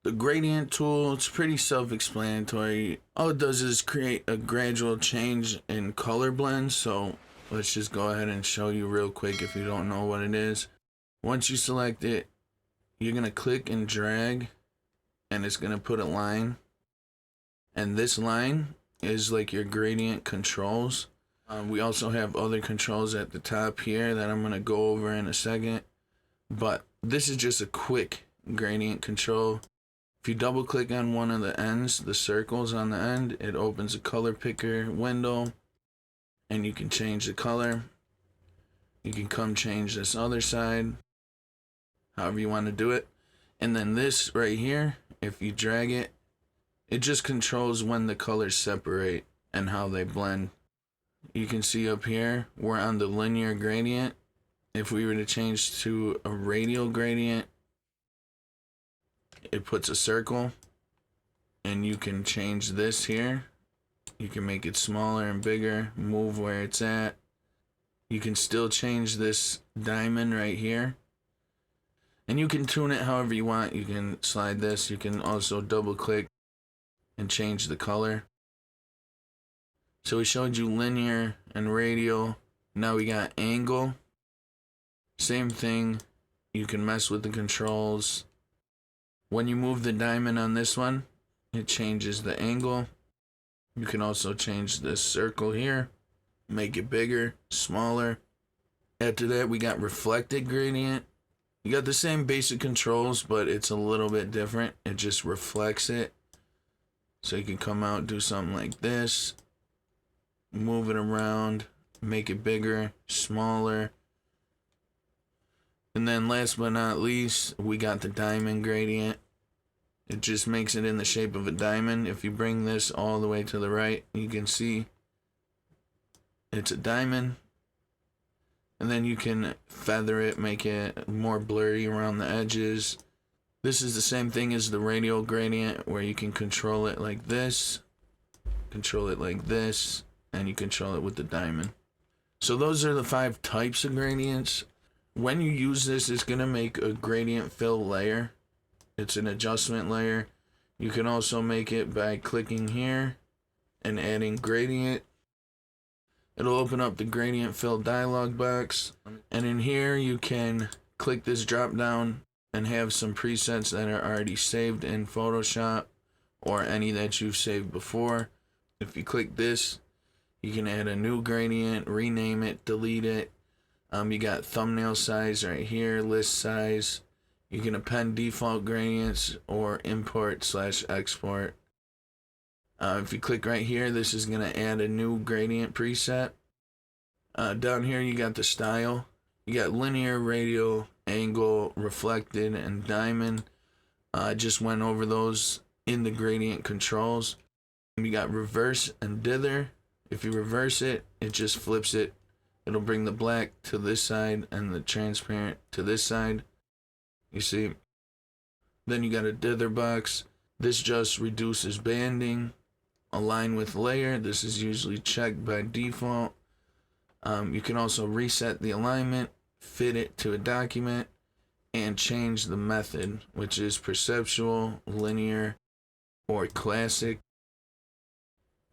The gradient tool, it's pretty self-explanatory. All it does is create a gradual change in color blend. So let's just go ahead and show you real quick if you don't know what it is. Once you select it, you're going to click and drag, and it's going to put a line. And this line is like your gradient controls. We also have other controls at the top here that I'm going to go over in a second. But this is just a quick gradient control. If you double click on one of the ends, the circles on the end, it opens a color picker window and you can change the color. You can come change this other side, however you want to do it. And then this right here, if you drag it, it just controls when the colors separate and how they blend. You can see up here, we're on the linear gradient. If we were to change to a radial gradient, it puts a circle, and you can change this here. You can make it smaller and bigger, move where it's at. You can still change this diamond right here, and you can tune it however you want. You can slide this. You can also double click and change the color. So we showed you linear and radial. Now we got angle. Same thing. You can mess with the controls. When you move the diamond on this one, it changes the angle. You can also change this circle here, make it bigger, smaller. After that, we got reflected gradient. You got the same basic controls, but it's a little bit different. It just reflects it. So you can come out, do something like this, move it around, make it bigger, smaller. And then last but not least, we got the diamond gradient. It just makes it in the shape of a diamond. If you bring this all the way to the right, you can see it's a diamond. And then you can feather it, make it more blurry around the edges. This is the same thing as the radial gradient, where you can control it like this, control it like this, and you control it with the diamond. So those are the 5 types of gradients. When you use this, it's going to make a gradient fill layer. It's an adjustment layer. You can also make it by clicking here and adding gradient. It'll open up the gradient fill dialog box. And in here, you can click this drop down and have some presets that are already saved in Photoshop or any that you've saved before. If you click this, you can add a new gradient, rename it, delete it. You got thumbnail size right here, list size. You can append default gradients or import/export. If you click right here, this is going to add a new gradient preset. Down here, you got the style. You got linear, radial, angle, reflected, and diamond. I just went over those in the gradient controls. You got reverse and dither. If you reverse it, it just flips it. It'll bring the black to this side and the transparent to this side. You see? Then you got a dither box. This just reduces banding. Align with layer. This is usually checked by default. You can also reset the alignment, fit it to a document, and change the method, which is perceptual, linear, or classic.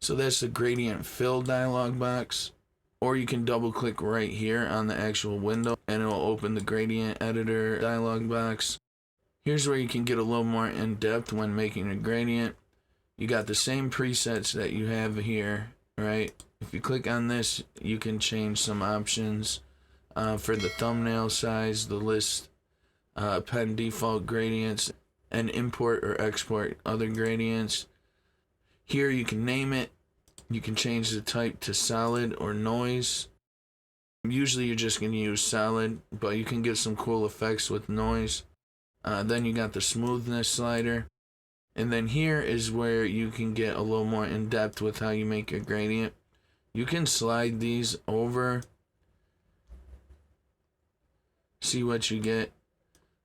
So that's the gradient fill dialog box. Or you can double click right here on the actual window and it'll open the gradient editor dialog box. Here's where you can get a little more in depth when making a gradient. You got the same presets that you have here, right? If you click on this, you can change some options for the thumbnail size, the list, append default gradients, and import or export other gradients. Here you can name it. You can change the type to solid or noise. Usually you're just going to use solid, but you can get some cool effects with noise. Then you got the smoothness slider. And then here is where you can get a little more in depth with how you make a gradient. You can slide these over. See what you get.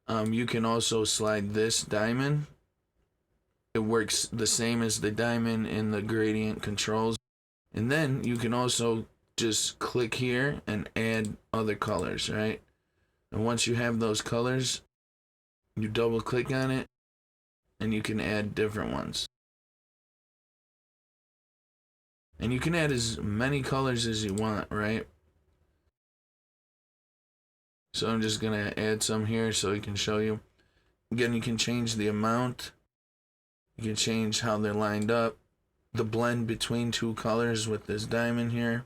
You can also slide this diamond. It works the same as the diamond in the gradient controls. And then you can also just click here and add other colors, right? And once you have those colors, you double click on it and you can add different ones. And you can add as many colors as you want, right? So I'm just gonna add some here so I can show you. Again, you can change the amount. You can change how they're lined up. The blend between two colors with this diamond here.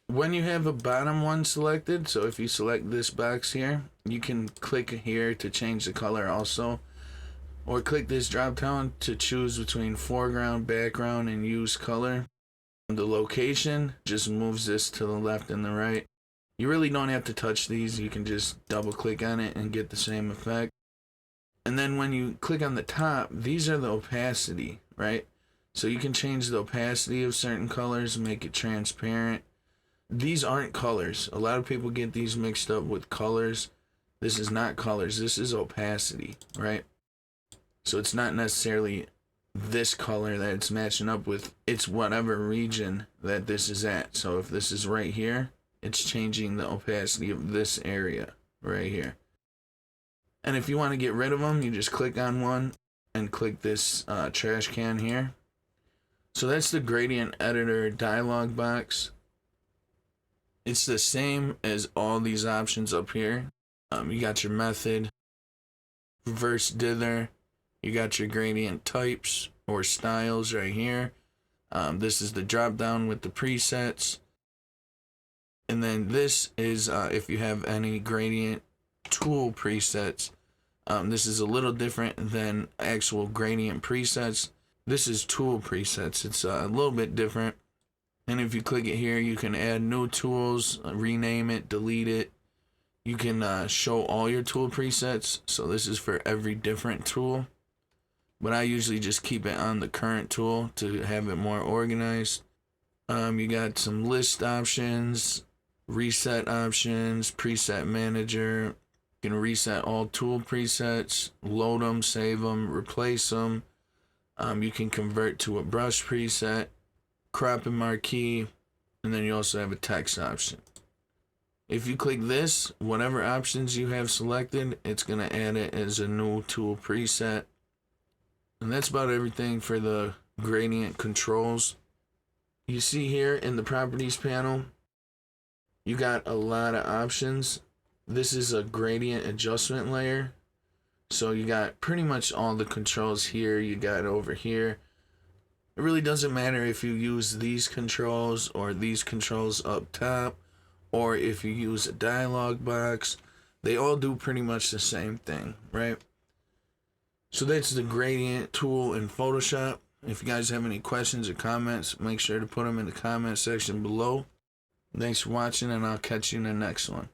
When you have a bottom one selected, so if you select this box here, you can click here to change the color also. Or click this drop down to choose between foreground, background, and use color. The location just moves this to the left and the right. You really don't have to touch these. You can just double click on it and get the same effect. And then when you click on the top, these are the opacity, right? So you can change the opacity of certain colors, make it transparent. These aren't colors. A lot of people get these mixed up with colors. This is not colors. This is opacity, right? So it's not necessarily this color that it's matching up with. It's whatever region that this is at. So if this is right here, it's changing the opacity of this area right here. And if you want to get rid of them, you just click on one and click this trash can here. So that's the gradient editor dialog box. It's the same as all these options up here. You got your method, reverse dither. You got your gradient types or styles right here. This is the drop down with the presets. And then this is if you have any gradient tool presets. This is a little different than actual gradient presets. This is tool presets. It's a little bit different. And if you click it here, you can add new tools, rename it, delete it. You can show all your tool presets. So this is for every different tool. But I usually just keep it on the current tool to have it more organized. You got some list options, reset options, preset manager. You can reset all tool presets, load them, save them, replace them. You can convert to a brush preset, crop and marquee, and then you also have a text option. If you click this, whatever options you have selected, it's going to add it as a new tool preset. And that's about everything for the gradient controls. You see here in the properties panel, you got a lot of options. This is a gradient adjustment layer. So you got pretty much all the controls here. You got over here. It really doesn't matter if you use these controls or these controls up top, or if you use a dialog box. They all do pretty much the same thing, right? So that's the gradient tool in Photoshop. If you guys have any questions or comments, make sure to put them in the comment section below. Thanks for watching, and I'll catch you in the next one.